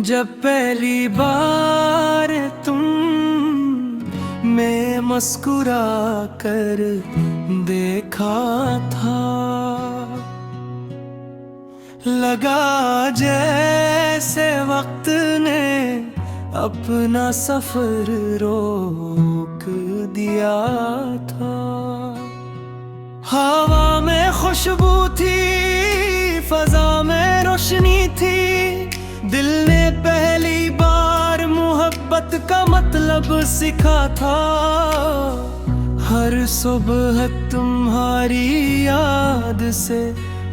जब पहली बार तुम मैं मुस्कुरा कर देखा था, लगा जैसे वक्त ने अपना सफर रोक दिया था। हवा में खुशबू थी, फजा में रोशनी थी, दिल ने पहली बार मोहब्बत का मतलब सीखा था। हर सुबह तुम्हारी याद से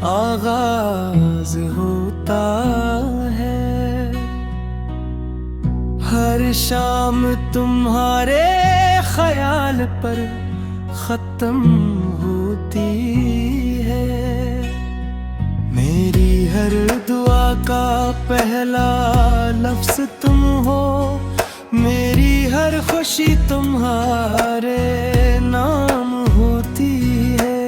आगाज होता है, हर शाम तुम्हारे ख्याल पर खत्म होती है। मेरी हर दुआ का पहला लफ्ज तुम हो, मेरी हर खुशी तुम्हारे नाम होती है।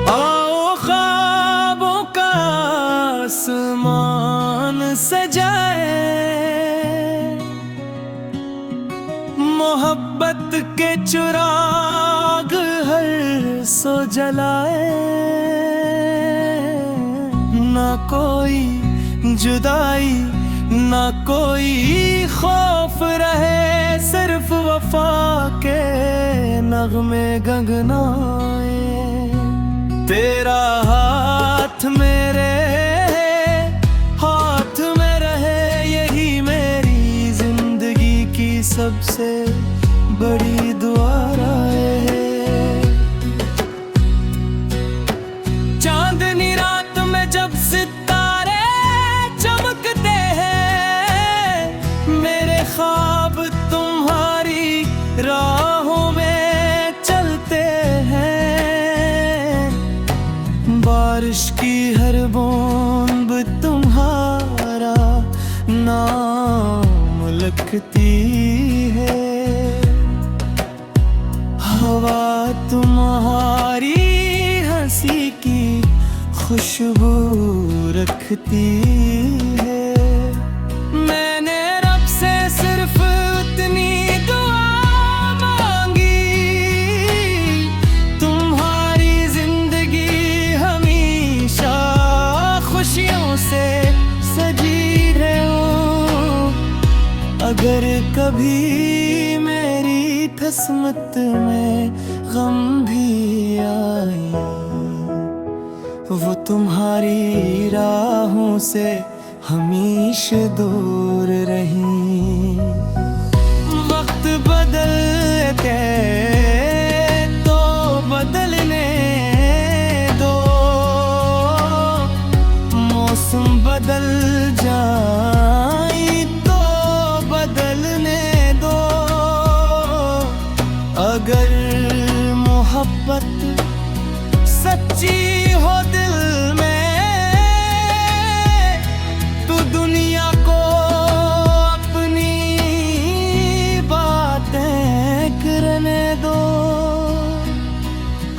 आओ ख्वाबों का आसमान सजाए, मोहब्बत के चिराग हर सो जलाए। ना कोई जुदाई ना कोई खौफ रहे, सिर्फ वफा के नगमे गंगनाए। तेरा हाथ मेरे हाथ में रहे, यही मेरी जिंदगी की सबसे बड़ी दुआ है। चांदनी रात में जब सितारे चमकते हैं, मेरे ख्वाब तुम्हारी राहों में चलते हैं। बारिश की हर बूंद तुम्हारा नाम लिखती है, हवा तुम्हारी हंसी की खुशबू रखती है। मैंने रब से सिर्फ उतनी दुआ मांगी, तुम्हारी जिंदगी हमेशा खुशियों से सजी रहो। अगर कभी मेरी किस्मत में गम भी आए, वो तुम्हारी राहों से हमेशा दूर रही। वक्त बदलते तो बदलने दो, मौसम बदल जाए तो बदलने दो। अगर मोहब्बत सच्ची हो दिल में, तो दुनिया को अपनी बातें करने दो।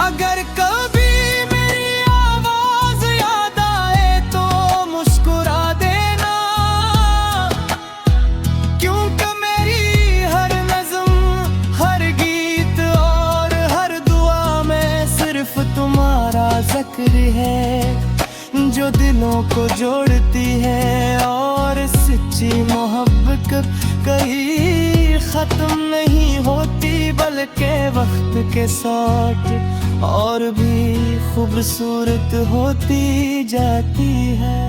अगर कभी मेरी आवाज याद आए तो मुस्कुरा देना, क्योंकि मेरी हर नज़्म हर गीत और हर दुआ में सिर्फ तुम्हारा जिक्र है, जो दिलों को जोड़ती है। और सच्ची मोहब्बत कहीं खत्म नहीं होती, बल्कि वक्त के साथ और भी खूबसूरत होती जाती है।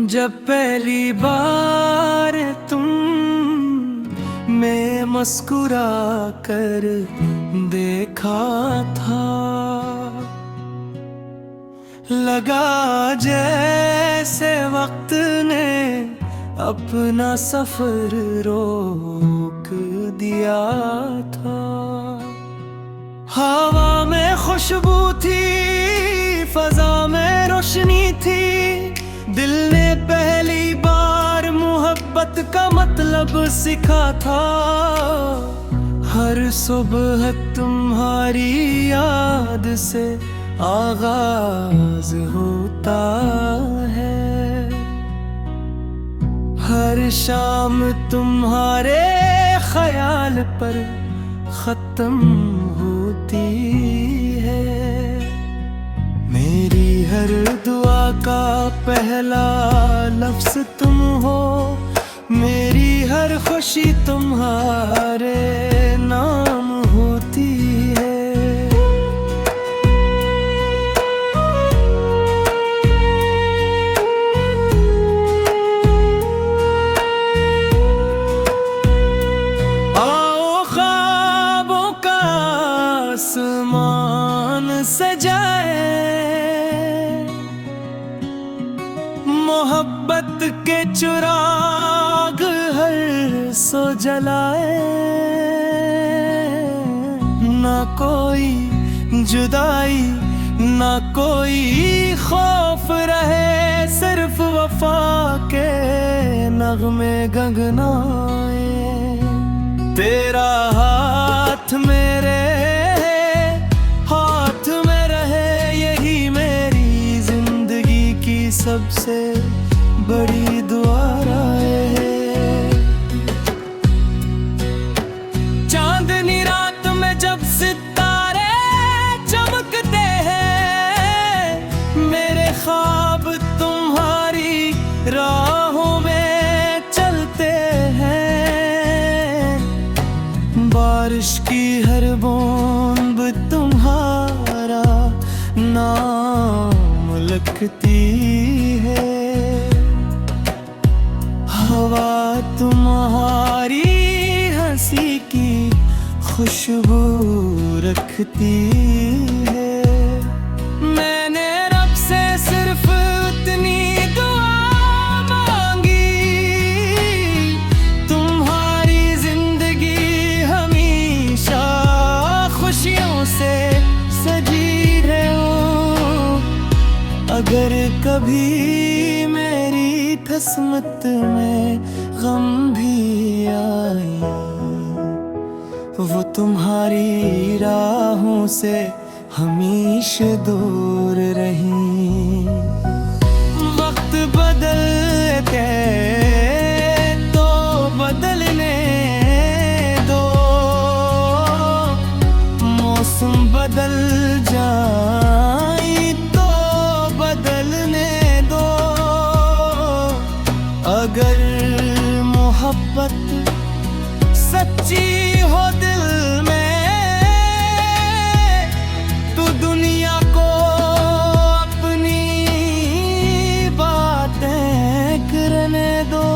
जब पहली बार तुम मैं मुस्कुरा कर देखा था, लगा जैसे वक्त ने अपना सफर रोक दिया था। हवा में खुशबू थी, फजा में रोशनी मोहब्बत का मतलब सिखा था। हर सुबह तुम्हारी याद से आगाज होता है, हर शाम तुम्हारे ख्याल पर खत्म होती है। मेरी हर दुआ का पहला लफ्ज़ तुम हो, मेरी हर खुशी तुम्हारे नाम होती है। आओ ख्वाबों का आसमान सजाए, मोहब्बत के चिराग हर सो जलाए। ना कोई जुदाई ना कोई खौफ रहे, सिर्फ वफा के नगमे गंगनाए। तेरा हाथ मेरे हाथ में रहे, यही मेरी जिंदगी की सबसे बड़ी दुआ है। चांदनी रात में जब सितारे चमकते हैं, मेरे ख्वाब तुम्हारी राहों में चलते हैं। बारिश की हर बूंद तुम्हारा नाम लिखती है, हवा तुम्हारी हंसी की खुशबू रखती है। मैंने रब से सिर्फ उतनी दुआ मांगी, तुम्हारी जिंदगी हमेशा खुशियों से सजी रहो। अगर कभी मेरी किस्मत में गम भी आए, वो तुम्हारी राहों से हमेशा दूर रही। वक्त बदलते तो बदलने दो, मौसम बदल जाए तो बदलने दो। अगर मोहब्बत सच्ची हो दिल में, तो दुनिया को अपनी बातें करने दो।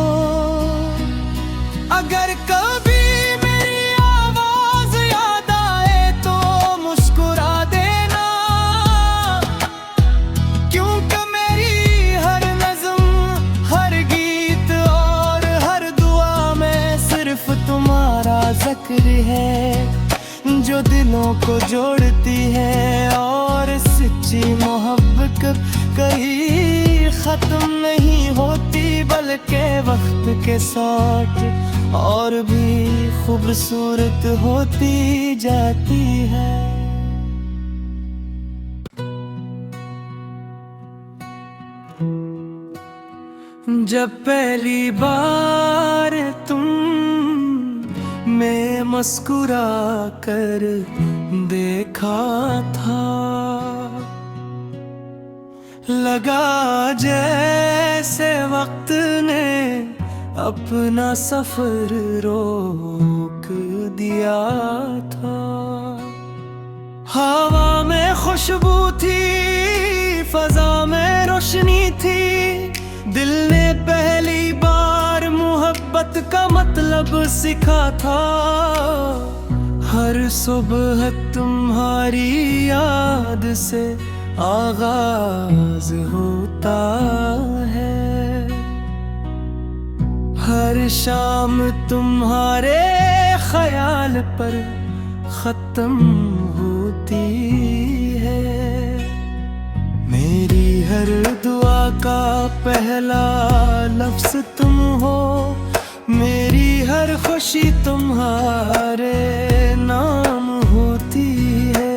अगर कभी मेरी आवाज याद आए तो मुस्कुरा देना, क्योंकि मेरी हर नज़्म हर गीत और हर दुआ में सिर्फ तुम्हारा जिक्र है, जो दिलों को जोड़ती है। और सच्ची मोहब्बत कहीं खत्म नहीं होती, बल्कि वक्त के साथ और भी खूबसूरत होती जाती है। जब पहली बार तुम मैं मुस्कुरा कर देखा था, लगा जैसे वक्त ने अपना सफर रोक दिया था। हवा में खुशबू थी, फजा में रोशनी थी, दिल ने पहली बार मोहब्बत का मतलब सिखा था। हर सुबह तुम्हारी याद से आगाज होता है, हर शाम तुम्हारे ख्याल पर खत्म होती है। मेरी हर दुआ का पहला लफ्ज़ तुम हो, हर खुशी तुम्हारे नाम होती है।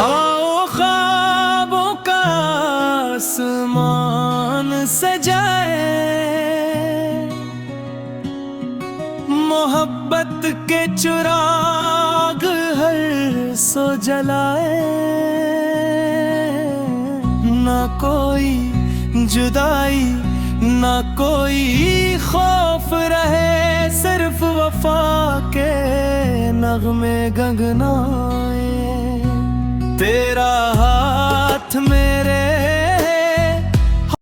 आओ ख्वाबों का आसमान सजाए, मोहब्बत के चिराग हर सो जलाए। ना कोई जुदाई ना कोई खौफ रहे, सिर्फ वफा के नगमे गंगनाए। तेरा हाथ मेरे